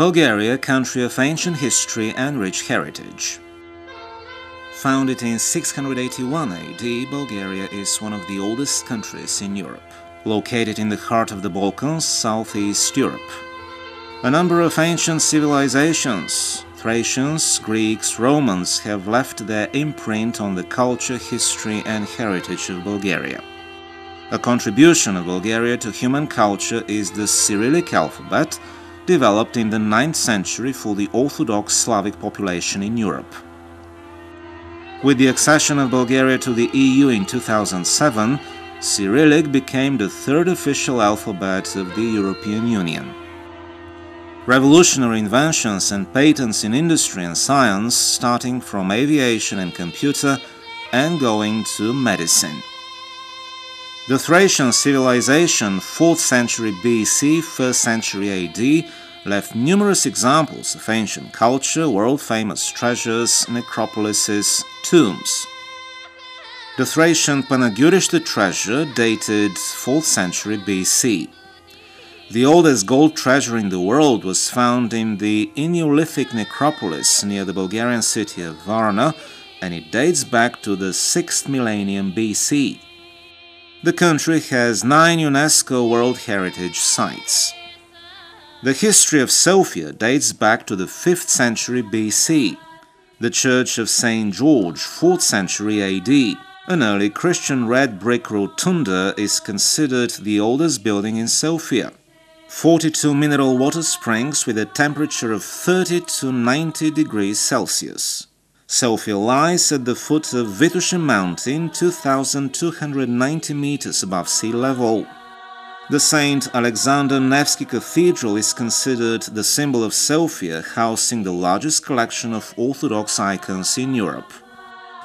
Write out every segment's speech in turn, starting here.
Bulgaria, country of ancient history and rich heritage. Founded in 681 AD, Bulgaria is one of the oldest countries in Europe, located in the heart of the Balkans, southeast Europe. A number of ancient civilizations, Thracians, Greeks, Romans, have left their imprint on the culture, history and heritage of Bulgaria. A contribution of Bulgaria to human culture is the Cyrillic alphabet, developed in the 9th century for the Orthodox Slavic population in Europe. With the accession of Bulgaria to the EU in 2007, Cyrillic became the third official alphabet of the European Union. Revolutionary inventions and patents in industry and science, starting from aviation and computer and going to medicine. The Thracian civilization, 4th century BC, 1st century AD, left numerous examples of ancient culture, world-famous treasures, necropolises, tombs. The Thracian Panagurishte treasure dated 4th century BC. The oldest gold treasure in the world was found in the Neolithic necropolis near the Bulgarian city of Varna, and it dates back to the 6th millennium BC. The country has 9 UNESCO World Heritage Sites. The history of Sofia dates back to the 5th century BC. The Church of St. George, 4th century AD, an early Christian red brick rotunda, is considered the oldest building in Sofia. 42 mineral water springs with a temperature of 30 to 90 degrees Celsius. Sofia lies at the foot of Vitushin Mountain, 2,290 meters above sea level. The St. Alexander Nevsky Cathedral is considered the symbol of Sofia, housing the largest collection of Orthodox icons in Europe.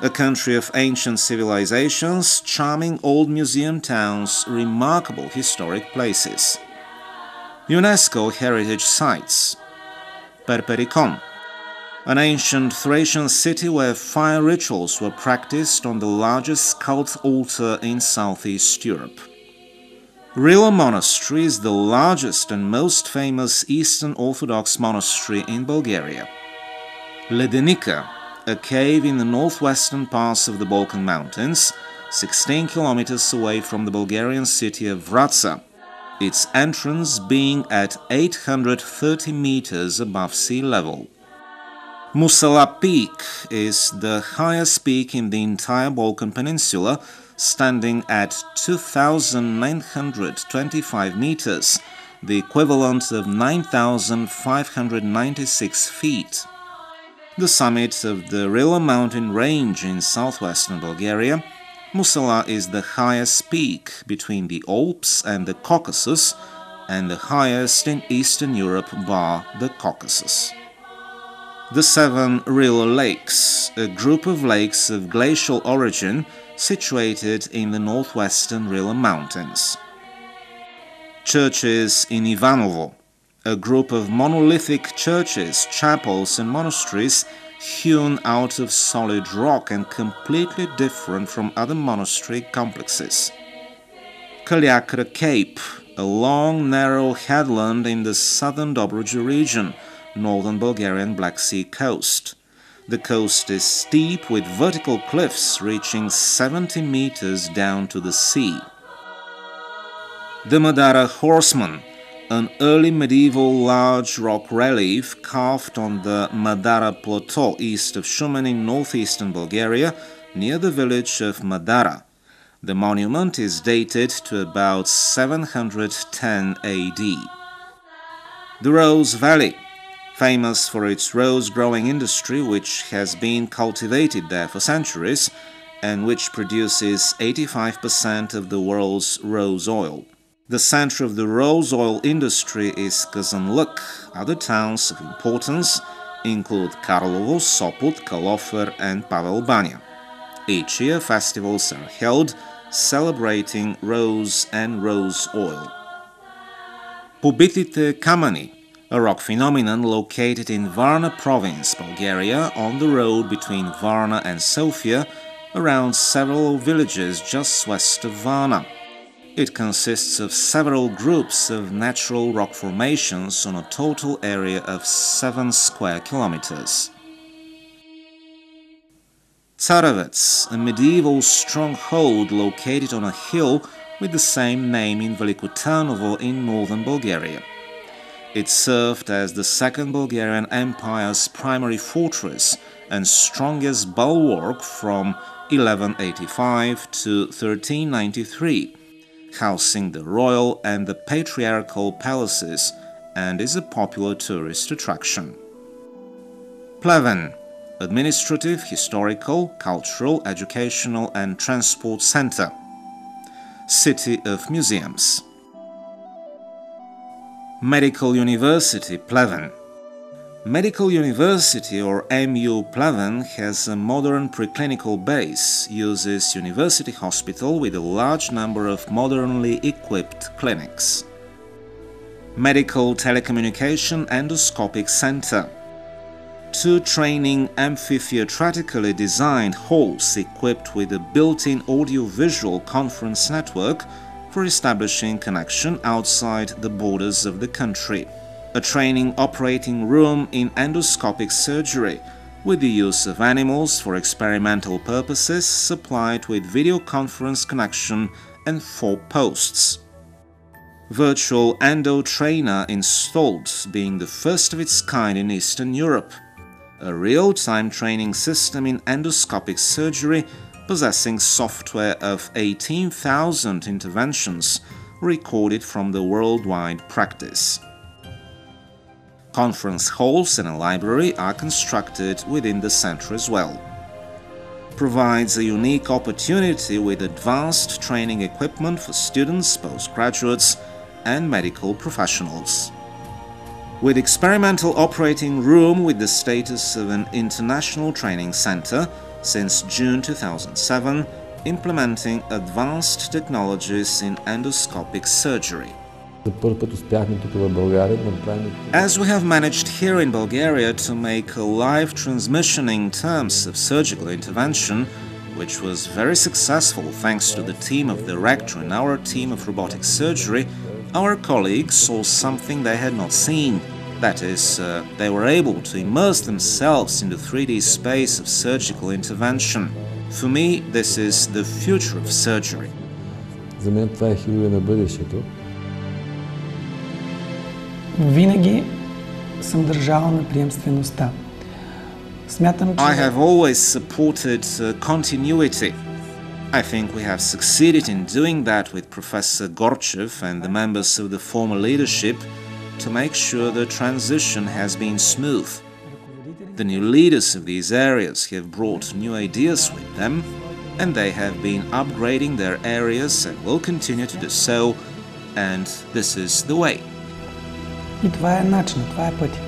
A country of ancient civilizations, charming old museum towns, remarkable historic places. UNESCO Heritage Sites. Perperikon, an ancient Thracian city where fire rituals were practiced on the largest cult altar in southeast Europe. Rila Monastery is the largest and most famous Eastern Orthodox monastery in Bulgaria. Ledenika, a cave in the northwestern pass of the Balkan Mountains, 16 kilometers away from the Bulgarian city of Vratsa, its entrance being at 830 meters above sea level. Musala Peak is the highest peak in the entire Balkan Peninsula, standing at 2,925 meters, the equivalent of 9,596 feet. The summit of the Rila mountain range in southwestern Bulgaria, Musala is the highest peak between the Alps and the Caucasus, and the highest in Eastern Europe bar the Caucasus. The 7 Rila Lakes, a group of lakes of glacial origin situated in the northwestern Rila Mountains. Churches in Ivanovo, a group of monolithic churches, chapels and monasteries hewn out of solid rock and completely different from other monastery complexes. Kalyakra Cape, a long, narrow headland in the southern Dobruja region, northern Bulgarian Black Sea coast. The coast is steep with vertical cliffs reaching 70 meters down to the sea. The Madara Horseman, an early medieval large rock relief carved on the Madara Plateau east of Shumen in northeastern Bulgaria, near the village of Madara. The monument is dated to about 710 AD. The Rose Valley, famous for its rose-growing industry, which has been cultivated there for centuries, and which produces 85% of the world's rose oil. The center of the rose oil industry is Kazanluk. Other towns of importance include Karlovo, Sopot, Kalofer, and Pavel Banya. Each year, festivals are held celebrating rose and rose oil. Pobitite Kamani, a rock phenomenon located in Varna province, Bulgaria, on the road between Varna and Sofia, around several villages just west of Varna. It consists of several groups of natural rock formations on a total area of 7 square kilometers. Tsarovets, a medieval stronghold located on a hill with the same name in Veliko Tarnovo in northern Bulgaria. It served as the Second Bulgarian Empire's primary fortress and strongest bulwark from 1185 to 1393, housing the royal and the patriarchal palaces, and is a popular tourist attraction. Pleven, administrative, historical, cultural, educational and transport center. City of museums. Medical University Pleven. Medical University, or MU Pleven, has a modern preclinical base, uses university hospital with a large number of modernly equipped clinics. Medical Telecommunication Endoscopic Center. 2 training amphitheatrically designed halls equipped with a built-in audio-visual conference network for establishing connection outside the borders of the country. A training operating room in endoscopic surgery with the use of animals for experimental purposes, supplied with video conference connection and 4 posts. Virtual endo trainer installed, being the first of its kind in Eastern Europe. A real-time training system in endoscopic surgery possessing software of 18,000 interventions recorded from the worldwide practice. Conference halls and a library are constructed within the center as well. Provides a unique opportunity with advanced training equipment for students, postgraduates and medical professionals. With experimental operating room with the status of an international training center since June 2007, implementing advanced technologies in endoscopic surgery. As we have managed here in Bulgaria to make a live transmission in terms of surgical intervention, which was very successful thanks to the team of the rector and our team of robotic surgery, our colleagues saw something they had not seen. That is, they were able to immerse themselves in the 3D space of surgical intervention. For me, this is the future of surgery. Винаги съм държала на приемствеността. I have always supported continuity. I think we have succeeded in doing that with Professor Gorchev and the members of the former leadership to make sure the transition has been smooth. The new leaders of these areas have brought new ideas with them, and they have been upgrading their areas and will continue to do so, and this is the way. И това е начинът, това е пътя.